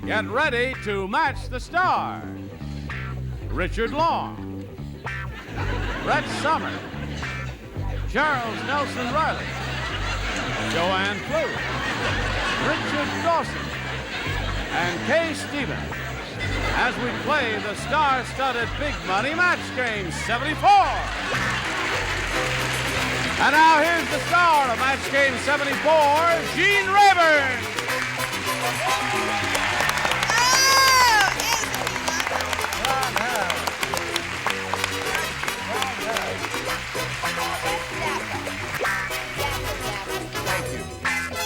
Get ready to match the stars. Richard Long, Brett Summers, Charles Nelson Riley, Joanne Fluke, Richard Dawson, and Kay Stevens as we play the star-studded Big Money Match Game 74. And now here's the star of Match Game 74, Gene Rayburn.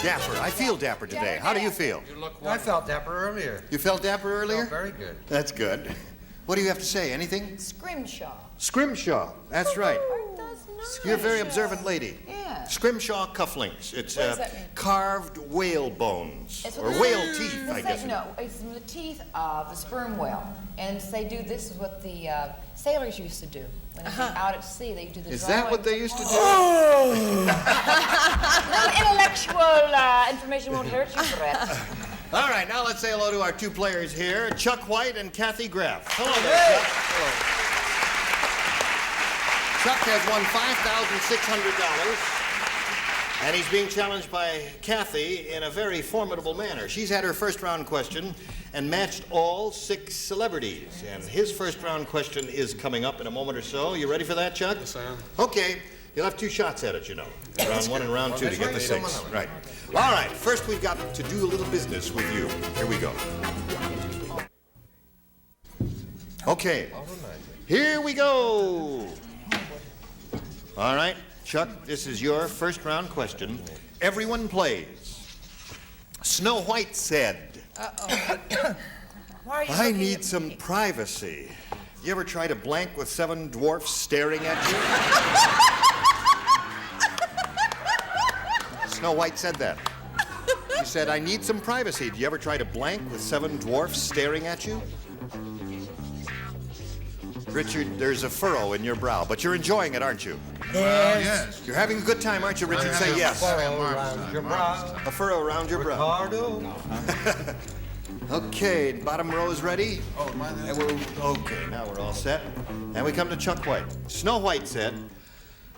Dapper. I feel dapper today. How do you feel? You look I felt dapper earlier. You felt dapper earlier? Very good. That's good. What do you have to say? Anything? Scrimshaw. Scrimshaw. That's right. That's nice. You're a very observant lady. Yeah. Scrimshaw cufflinks. It's What does that mean? carved whale bones. It's Or what whale teeth, I guess. No, it's from the teeth of the sperm whale. And they do, this is what the sailors used to do. When they'd be out at sea, they do the Is that what they used to do? No intellectual information won't hurt you, Brett. All right, now let's say hello to our two players here, Chuck White and Kathy Graff. Hello there, Chuck. Hello. Chuck has won $5,600, and he's being challenged by Kathy in a very formidable manner. She's had her first round question and matched all 6 celebrities. And his first round question is coming up in a moment or so. You ready for that, Chuck? Yes, I am. Okay. You'll have 2 shots at it, you know. Round 1 and round 2 to get the 6. Right. All right. First, we've got to do a little business with you. Here we go. Okay. Here we go. All right. Chuck, this is your first round question. Everyone plays. Snow White said, Why are you I looking need at some me? privacy. You ever try to blank with 7 dwarfs staring at you? Snow White said that. She said, I need some privacy. Do you ever try to blank with 7 dwarfs staring at you? Richard, there's a furrow in your brow, but you're enjoying it, aren't you? Yes. You're having a good time, aren't you, Richard? Say yes. Around your brow. A furrow around your brow. Ricardo. Okay, bottom row is ready. Oh, mine is. Okay, now we're all set. And we come to Chuck White. Snow White said,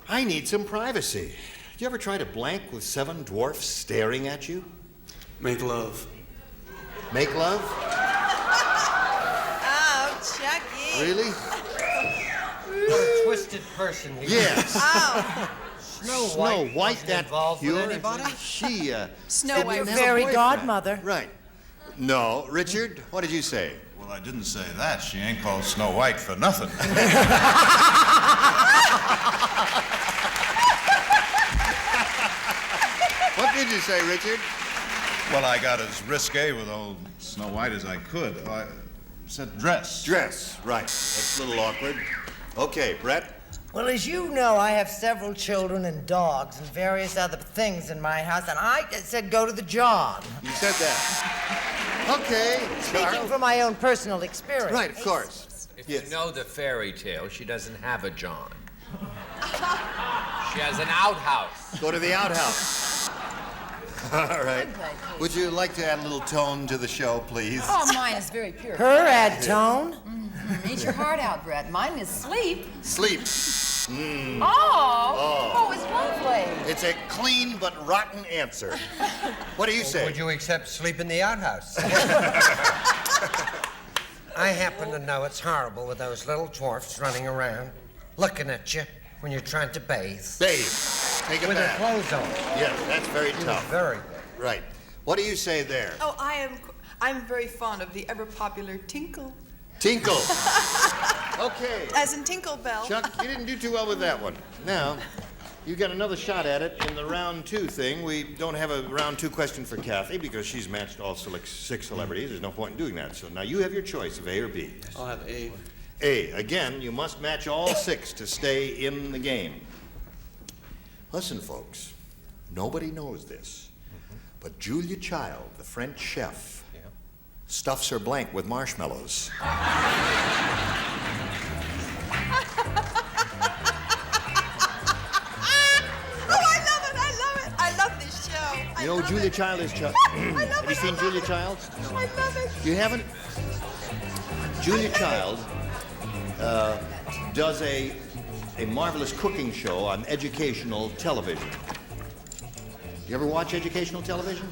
I need some privacy. Do you ever try to blank with 7 dwarfs staring at you? Make love. Make love? Oh, Chucky. Really? What a twisted person he is. Yes. Oh, Snow Snow White, wasn't that involved with pure. anybody? She, Snow didn't White. have a Fairy boyfriend. godmother. Right. No, Richard, what did you say? Well, I didn't say that. She ain't called Snow White for nothing. What did you say, Richard? Well, I got as risque with old Snow White as I could. I said dress. Dress. Right. That's a little awkward. Okay, Brett. Well, as you know, I have several children and dogs and various other things in my house, and I said go to the John. You said that. Okay, Speaking Charles. from my own personal experience. Right, of course. If Yes. you know the fairy tale, she doesn't have a John. She has an outhouse. Go to the outhouse. All right. Would you like to add a little tone to the show, please? Oh, mine is very pure. Her add tone. Eat your heart out, Brett. Mine is sleep. Sleep. Oh, it's lovely. It's a clean but rotten answer. What do you say? Would you accept sleep in the outhouse? I happen to know it's horrible with those little dwarfs running around, looking at you when you're trying to bathe. Bathe. Take a With their bath. clothes on. Yes, that's very tough. Very. Right. What do you say there? Oh, I'm very fond of the ever popular Tinkle. Tinkle. Okay. As in Tinkle Bell. Chuck, you didn't do too well with that one. Now, you got another shot at it in the round 2 thing. We don't have a round 2 question for Kathy because she's matched all 6 celebrities. There's no point in doing that. So now you have your choice of A or B. I'll have A. A. Again, you must match all 6 to stay in the game. Listen, folks, nobody knows this, but Julia Child, the French chef, stuffs her blank with marshmallows. Oh, I love it. I love this show. I You know who Julia Child is, Chuck? Have you seen Julia Child? I love it. You haven't? Julia Child does a marvelous cooking show on educational television. You ever watch educational television?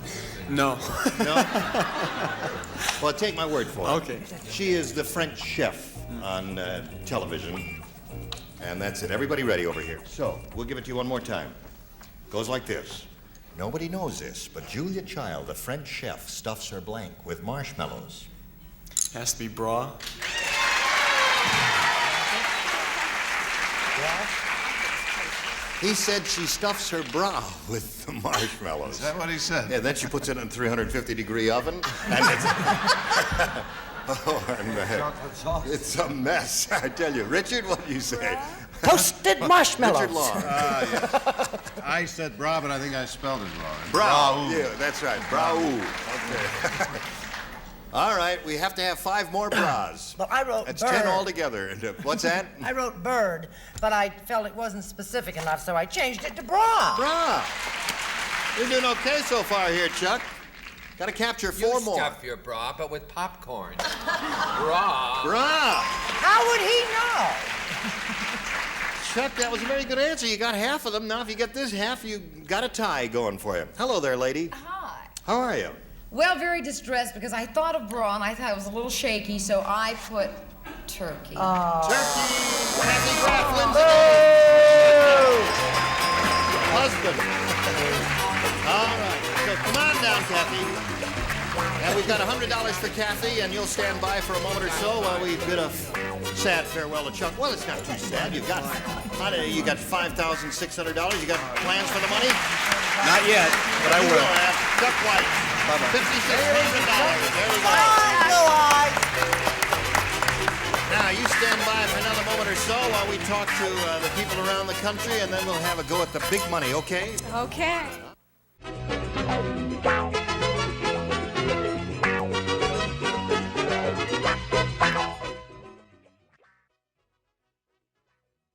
No. No? Well, take my word for it. Okay. She is the French chef on television. And that's it. Everybody ready over here. So, we'll give it to you one more time. Goes like this. Nobody knows this, but Julia Child, the French chef, stuffs her blank with marshmallows. Has to be bra. He said she stuffs her bra with the marshmallows. Is that what he said? Yeah, then she puts it in a 350-degree oven, and it's... Oh, man. It's a mess, I tell you. Richard, what do you say? Toasted marshmallows. Richard Long. Yeah. I said bra, but I think I spelled it wrong. Brau. Yeah, that's right. Brau. Okay. All right, we have to have 5 more bras. Well, I wrote That's bird. 10 altogether. And, what's that? I wrote bird, but I felt it wasn't specific enough, so I changed it to bra. Bra. You're doing okay so far here, Chuck. Got to capture 4 more. You stuff your bra, but with popcorn. Bra. Bra. How would he know? Chuck, that was a very good answer. You got half of them. Now, if you get this half, you got a tie going for you. Hello there, lady. Hi. How are you? Well, very distressed because I thought of bra and I thought it was a little shaky, so I put turkey. Turkey. Kathy Grafflin's husband. All right. So come on down, Kathy. And we've got $100 for Kathy, and you'll stand by for a moment or so while we bid a sad farewell to Chuck. Well, it's not too sad. You got $5,600. You got plans for the money? Not yet, but I will. Chuck White. $5,600. There we go. Now, you stand by for another moment or so while we talk to the people around the country, and then we'll have a go at the big money, okay? Okay.